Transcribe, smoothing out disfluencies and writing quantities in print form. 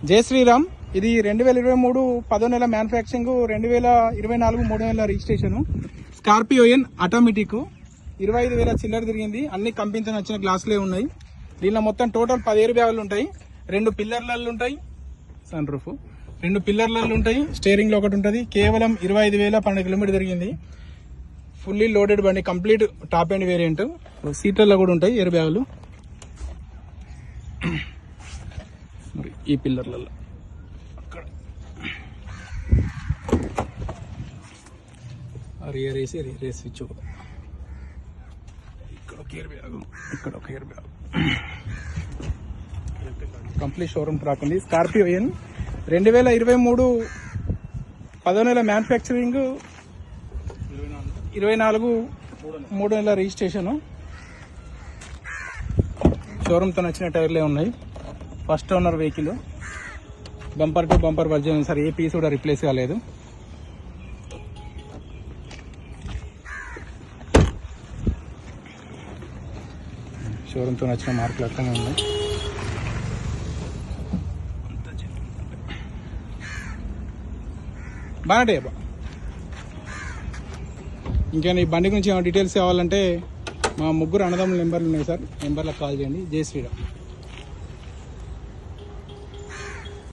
జై శ్రీరామ్. ఇది 2023 10వ నెల మ్యానుఫ్యాక్చరింగ్, 2024 3వ నెల రిజిస్ట్రేషన్. స్కార్పియో ఎన్ ఆటోమేటిక్ 25,000 చిల్లర తిరిగింది. అన్ని కంపెనీతో వచ్చిన గ్లాసులే ఉన్నాయి. దీనిలో మొత్తం టోటల్ 10 ఎయిర్ బ్యాగులు ఉంటాయి. 2 పిల్లర్లలో ఉంటాయి. సన్ రూఫ్ 2 పిల్లర్లలో ఉంటాయి. స్టీరింగ్ లో ఒకటి ఉంటుంది. కేవలం 25,000 12 కిలోమీటర్ తిరిగింది. ఫుల్లీ లోడెడ్ బండి, కంప్లీట్ టాప్ ఎండ్ వేరియంట్. సీట్లలో కూడా ఉంటాయి ఎయిర్ బ్యాగులు. ఈ పిల్లర్లలో అక్కడ రియర్ వేసి రియర్ స్విచ్, ఇక్కడ ఒక ఎయిర్ బ్యాగ్, ఇక్కడ ఒక air bag. Complete showroom track ఉంది. స్కార్పియో ఎన్ 2023 10వ నెల మ్యానుఫ్యాక్చరింగ్, 24 3వ నెల రిజిస్ట్రేషన్. షోరూమ్తో నచ్చిన టైర్లే ఉన్నాయి. First owner vehicle, bumper to bumper version sir, a piece కూడా రిప్లేస్ కాలేదు. షోరూమ్తో నచ్చిన మార్కులు అట్లనే ఉన్నాయి. బాగా ఇంకా ఈ బండి గురించి ఏమైనా డీటెయిల్స్ కావాలంటే మా ముగ్గురు అన్నదమ్ముల నెంబర్లు ఉన్నాయి సార్. నెంబర్లకు కాల్ చేయండి. జై శ్రీరామ్.